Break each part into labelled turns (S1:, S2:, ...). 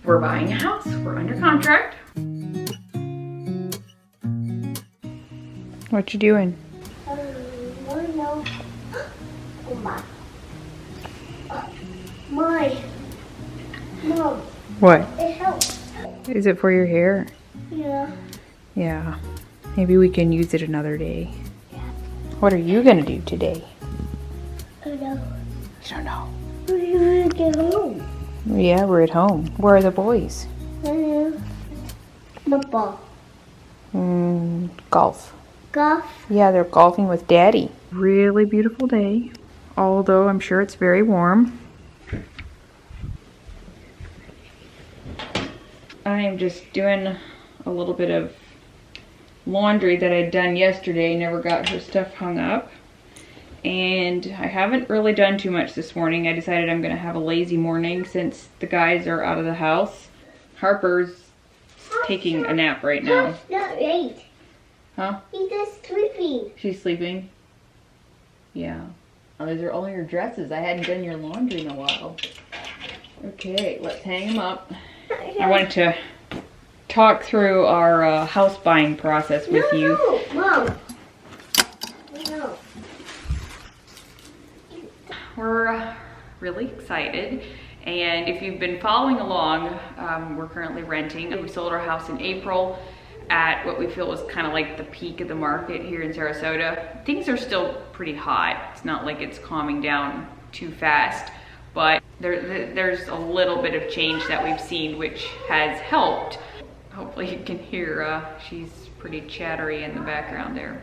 S1: We're buying a house. We're under contract. What you doing?
S2: No. Oh my. Mom.
S1: What?
S2: It helps.
S1: Is it for your hair?
S2: Yeah.
S1: Yeah. Maybe we can use it another day.
S2: Yeah.
S1: What are you gonna do today?
S2: I know.
S1: You don't know.
S2: When are you gonna get home?
S1: Yeah, we're at home. Where are the boys?
S2: Football.
S1: Golf.
S2: Golf.
S1: Yeah, they're golfing with Daddy. Really beautiful day, although I'm sure it's very warm. I am just doing a little bit of laundry that I'd done yesterday. Never got her stuff hung up. And I haven't really done too much this morning. I decided I'm going to have a lazy morning since the guys are out of the house. Harper's taking a nap right now.
S2: Not right.
S1: Huh?
S2: He's just sleeping.
S1: She's sleeping? Yeah. Oh, those are all your dresses. I hadn't done your laundry in a while. Okay, let's hang them up. I wanted to talk through our house buying process with you.
S2: No, Mom. No.
S1: We're really excited, and if you've been following along, we're currently renting. We sold our house in April at what we feel was kind of like the peak of the market here in Sarasota. Things are still pretty hot. It's not like it's calming down too fast, but there's a little bit of change that we've seen, which has helped. Hopefully you can hear, she's pretty chattery in the background there.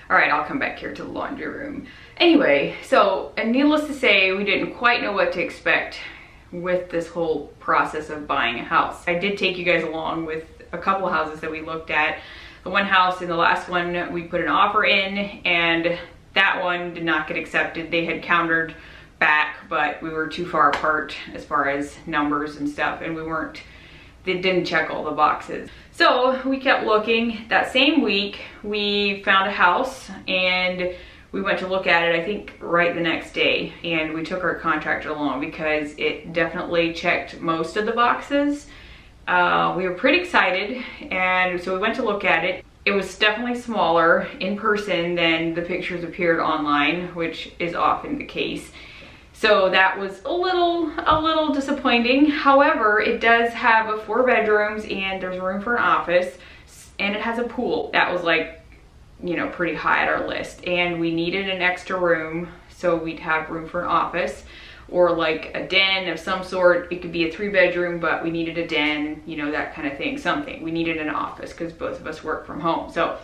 S1: All right, I'll come back here to the laundry room. Anyway, so needless to say, we didn't quite know what to expect with this whole process of buying a house. I did take you guys along with a couple houses that we looked at. The one house and the last one we put an offer in, and that one did not get accepted. They had countered back, but we were too far apart as far as numbers and stuff, and they didn't check all the boxes. So we kept looking. That same week, we found a house and we went to look at it, I think right the next day, and we took our contractor along because it definitely checked most of the boxes. We were pretty excited, and so we went to look at it. It was definitely smaller in person than the pictures appeared online, which is often the case. So that was a little disappointing. However, it does have 4 bedrooms and there's room for an office, and it has a pool. That was like, you know, pretty high at our list, and we needed an extra room so we'd have room for an office or like a den of some sort. It could be a 3-bedroom, but we needed a den, you know, that kind of thing, something. We needed an office because both of us work from home. So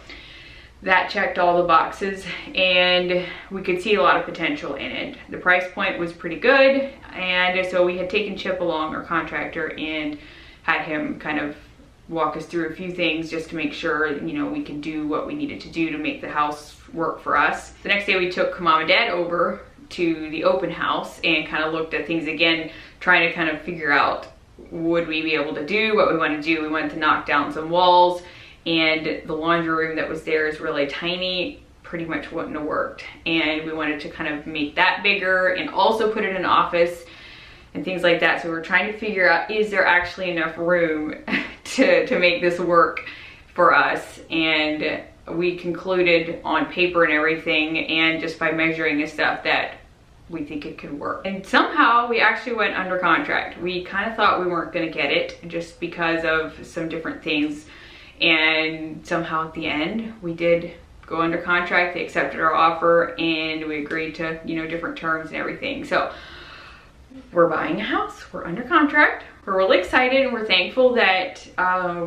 S1: that checked all the boxes, and we could see a lot of potential in it. The price point was pretty good, and so we had taken Chip along, our contractor, and had him kind of walk us through a few things just to make sure, you know, we could do what we needed to do to make the house work for us. The next day we took Mom and Dad over to the open house and kind of looked at things again, trying to kind of figure out, would we be able to do what we want to do? We wanted to knock down some walls, and the laundry room that was there is really tiny, pretty much wouldn't have worked. And we wanted to kind of make that bigger and also put it in an office and things like that. So we're trying to figure out, is there actually enough room to make this work for us? And we concluded on paper and everything, and just by measuring and stuff, that we think it could work. And somehow we actually went under contract. We kind of thought we weren't going to get it just because of some different things, and somehow at the end we did go under contract. They accepted our offer and we agreed to, you know, different terms and everything. So we're buying a house, we're under contract. We're really excited, and we're thankful that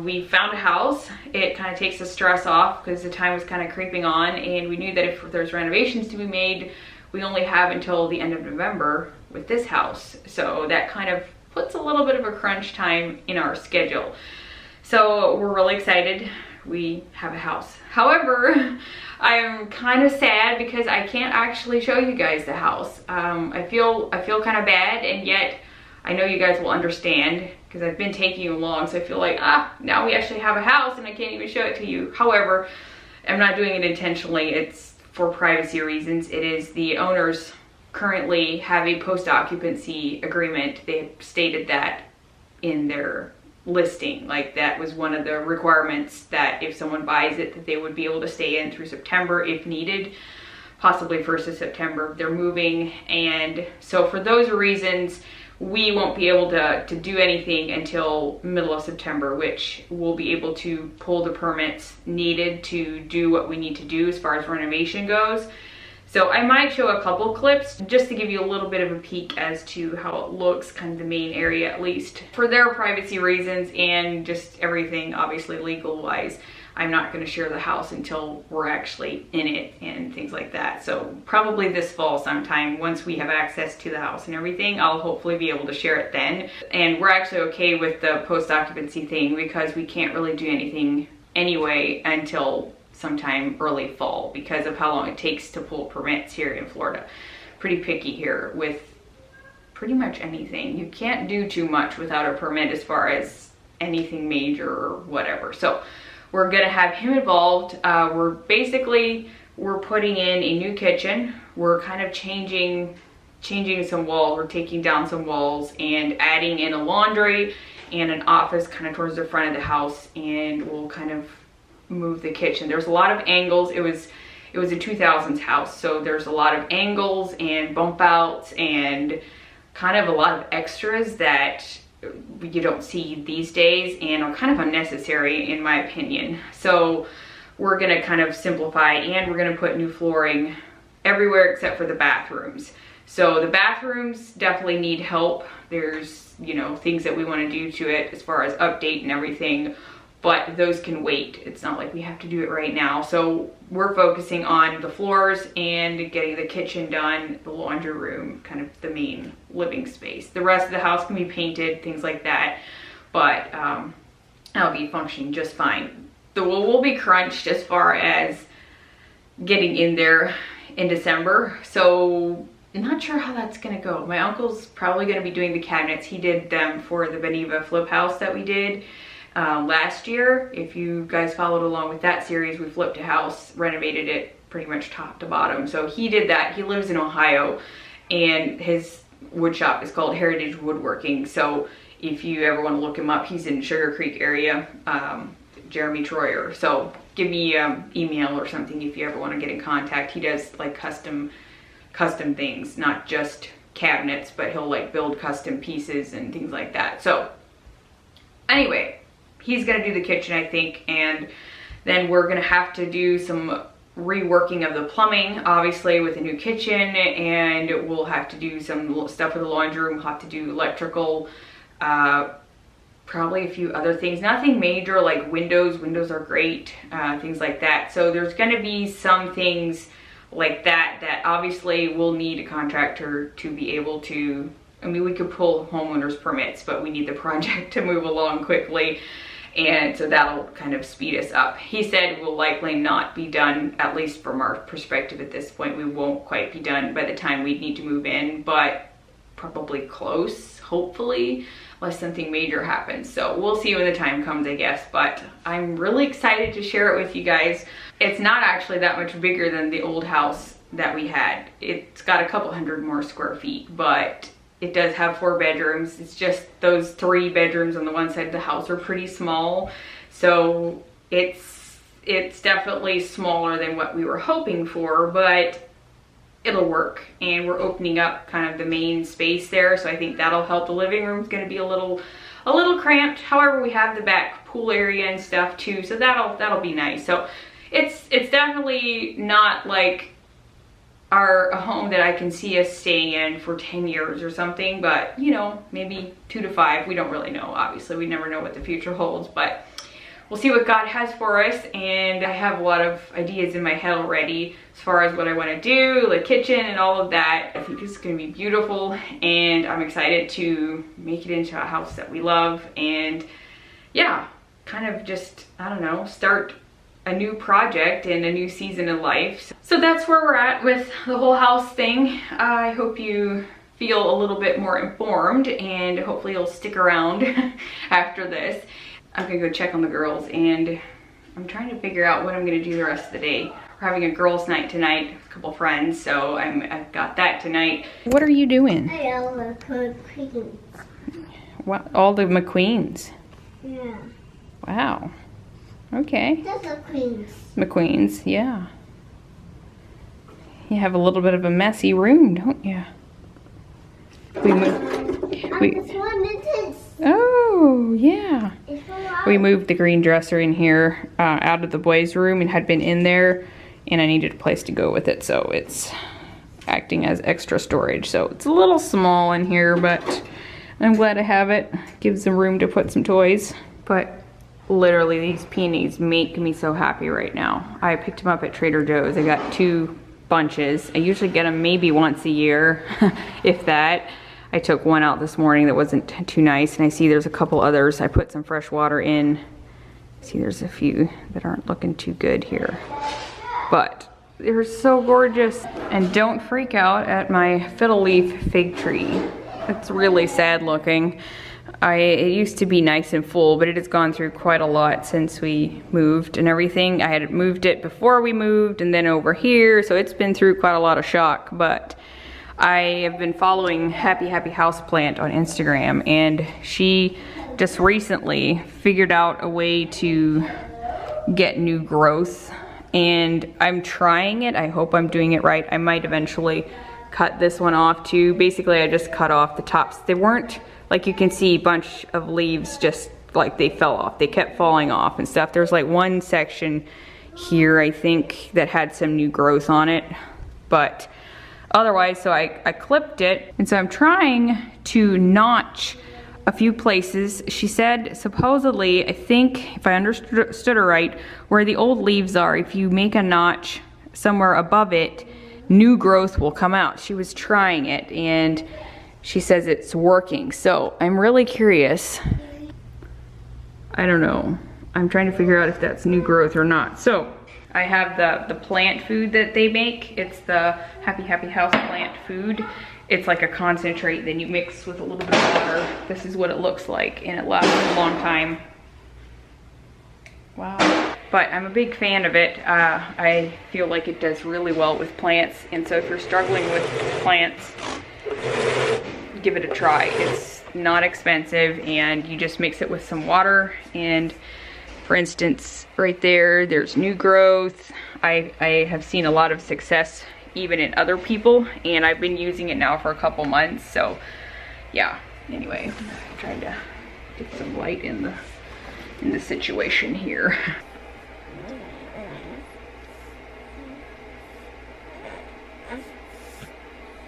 S1: we found a house. It kind of takes the stress off because the time was kind of creeping on, and we knew that if there's renovations to be made, we only have until the end of November with this house. So that kind of puts a little bit of a crunch time in our schedule. So we're really excited. We have a house. However, I'm kind of sad because I can't actually show you guys the house. I feel kind of bad, and yet I know you guys will understand because I've been taking you along. So I feel like, now we actually have a house and I can't even show it to you. However, I'm not doing it intentionally. It's for privacy reasons. It is the owners currently have a post-occupancy agreement. They stated that in their listing. Like that was one of the requirements, that if someone buys it, that they would be able to stay in through September if needed, possibly 1st of September. They're moving, and so for those reasons we won't be able to do anything until middle of September, which we'll be able to pull the permits needed to do what we need to do as far as renovation goes. So I might show a couple clips just to give you a little bit of a peek as to how it looks, kind of the main area at least. For their privacy reasons and just everything, obviously legal wise, I'm not going to share the house until we're actually in it and things like that. So probably this fall sometime, once we have access to the house and everything, I'll hopefully be able to share it then. And we're actually okay with the post-occupancy thing because we can't really do anything anyway until sometime early fall because of how long it takes to pull permits here in Florida. Pretty picky here with pretty much anything. You can't do too much without a permit as far as anything major or whatever. So we're gonna have him involved. We're putting in a new kitchen. We're kind of changing some walls. We're taking down some walls and adding in a laundry and an office kind of towards the front of the house, and we'll kind of move the kitchen. There's a lot of angles. It was a 2000s house, so there's a lot of angles and bump outs and kind of a lot of extras that you don't see these days and are kind of unnecessary in my opinion. So we're gonna kind of simplify, and we're gonna put new flooring everywhere except for the bathrooms. So the bathrooms definitely need help. There's, you know, things that we want to do to it as far as update and everything, but those can wait. It's not like we have to do it right now. So we're focusing on the floors and getting the kitchen done, the laundry room, kind of the main living space. The rest of the house can be painted, things like that, but that'll be functioning just fine. We'll be crunched as far as getting in there in December, so I'm not sure how that's gonna go. My uncle's probably gonna be doing the cabinets. He did them for the Beneva flip house that we did last year. If you guys followed along with that series, we flipped a house, renovated it pretty much top to bottom. So he did that. He lives in Ohio, and his wood shop is called Heritage Woodworking. So if you ever want to look him up, he's in Sugar Creek area, Jeremy Troyer. So give me email or something if you ever want to get in contact. He does like custom things, not just cabinets, but he'll like build custom pieces and things like that. So anyway, he's gonna do the kitchen, I think, and then we're gonna have to do some reworking of the plumbing, obviously, with a new kitchen, and we'll have to do some stuff with the laundry room. We'll have to do electrical, probably a few other things. Nothing major, like windows. Windows are great, things like that. So there's gonna be some things like that obviously we'll need a contractor to be able to, I mean, we could pull homeowners permits, but we need the project to move along quickly, and so that'll kind of speed us up. He said we'll likely not be done, at least from our perspective at this point. We won't quite be done by the time we need to move in, but probably close, hopefully, unless something major happens. So we'll see when the time comes, I guess, but I'm really excited to share it with you guys. It's not actually that much bigger than the old house that we had. It's got a couple hundred more square feet, but it does have 4 bedrooms. It's just those 3 bedrooms on the one side of the house are pretty small. So it's definitely smaller than what we were hoping for, but it'll work. And we're opening up kind of the main space there, so I think that'll help. The living room's gonna be a little cramped. However, we have the back pool area and stuff too, so that'll be nice. So it's definitely not like a home that I can see us staying in for 10 years or something, but you know, maybe 2 to 5. We don't really know. Obviously, we never know what the future holds, but we'll see what God has for us. And I have a lot of ideas in my head already as far as what I want to do, the kitchen and all of that. I think it's going to be beautiful, and I'm excited to make it into a house that we love, and yeah, kind of just, I don't know, start a new project and a new season in life. So that's where we're at with the whole house thing. I hope you feel a little bit more informed, and hopefully you'll stick around after this. I'm gonna go check on the girls, and I'm trying to figure out what I'm gonna do the rest of the day. We're having a girls' night tonight with a couple friends, so I've got that tonight. What are you doing?
S2: I love McQueen.
S1: What? All the McQueens?
S2: Yeah.
S1: Wow. Okay.
S2: That's the queens.
S1: McQueen's, yeah. You have a little bit of a messy room, don't you? Oh, yeah. We moved the green dresser in here out of the boys' room. It had been in there, and I needed a place to go with it, so it's acting as extra storage. So it's a little small in here, but I'm glad to have it. Gives them room to put some toys. But literally, these peonies make me so happy right now. I picked them up at Trader Joe's. I got 2 bunches. I usually get them maybe once a year, if that. I took one out this morning that wasn't too nice, and I see there's a couple others. I put some fresh water in. See, there's a few that aren't looking too good here. But they're so gorgeous. And don't freak out at my fiddle leaf fig tree. It's really sad looking. It used to be nice and full, but it has gone through quite a lot since we moved and everything. I had moved it before we moved and then over here, so it's been through quite a lot of shock. But I have been following Happy Houseplant on Instagram, and she just recently figured out a way to get new growth, and I'm trying it. I hope I'm doing it right. I might eventually cut this one off too. Basically, I just cut off the tops. They weren't, like you can see, a bunch of leaves just like they fell off. They kept falling off and stuff. There's like one section here, I think, that had some new growth on it, but otherwise, so I clipped it, and so I'm trying to notch a few places. She said supposedly, I think, if I understood her right, where the old leaves are, if you make a notch somewhere above it, new growth will come out. She was trying it, and she says it's working. So I'm really curious. I don't know. I'm trying to figure out if that's new growth or not. So I have the plant food that they make. It's the Happy House plant food. It's like a concentrate, then you mix with a little bit of water. This is what it looks like, and it lasts a long time. Wow. But I'm a big fan of it. I feel like it does really well with plants, and so if you're struggling with plants, give it a try. It's not expensive, and you just mix it with some water, and for instance, right there, there's new growth. I have seen a lot of success even in other people, and I've been using it now for a couple months, so yeah. Anyway, I'm trying to get some light in the situation here.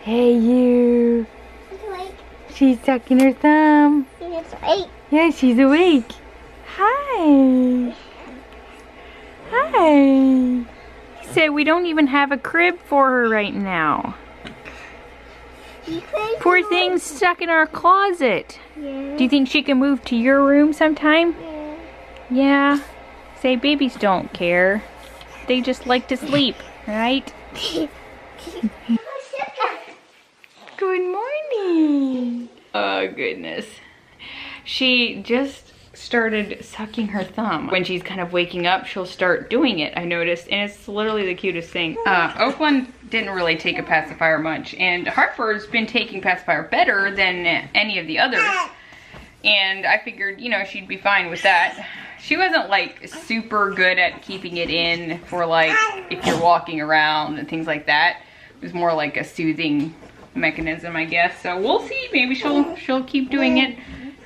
S1: Hey you. She's sucking her thumb.
S2: She's awake.
S1: Yeah, she's awake. Hi. Hi. He said we don't even have a crib for her right now. Poor thing's stuck in our closet.
S2: Yeah.
S1: Do you think she can move to your room sometime?
S2: Yeah.
S1: Yeah. Say babies don't care. They just like to sleep, right? Good morning. Oh goodness. She just started sucking her thumb. When she's kind of waking up, she'll start doing it, I noticed, and it's literally the cutest thing. Oakland didn't really take a pacifier much, and Hartford's been taking pacifier better than any of the others, and I figured, you know, she'd be fine with that. She wasn't like super good at keeping it in for like if you're walking around and things like that. It was more like a soothing mechanism, I guess. So we'll see. Maybe she'll keep doing it.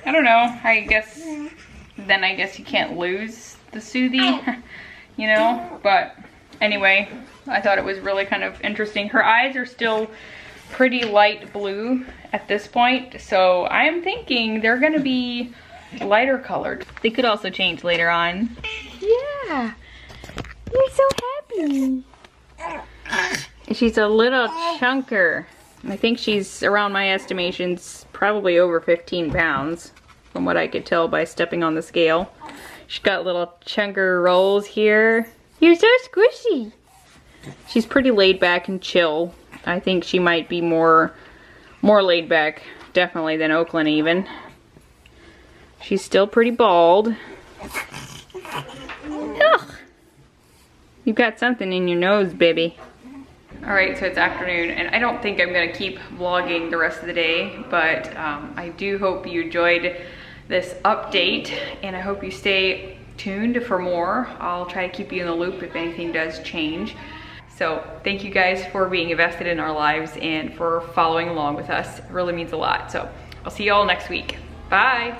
S1: I don't know. I guess you can't lose the soothing, you know. But anyway, I thought it was really kind of interesting. Her eyes are still pretty light blue at this point, so I'm thinking they're gonna be lighter colored. They could also change later on. Yeah, you're so happy. She's a little chunker. I think she's, around my estimations, probably over 15 pounds from what I could tell by stepping on the scale. She's got little chunker rolls here. You're so squishy. She's pretty laid back and chill. I think she might be more laid back, definitely, than Oakland even. She's still pretty bald. Ugh. You've got something in your nose, baby. Alright, so it's afternoon, and I don't think I'm going to keep vlogging the rest of the day, but I do hope you enjoyed this update, and I hope you stay tuned for more. I'll try to keep you in the loop if anything does change. So thank you guys for being invested in our lives and for following along with us. It really means a lot. So I'll see you all next week. Bye.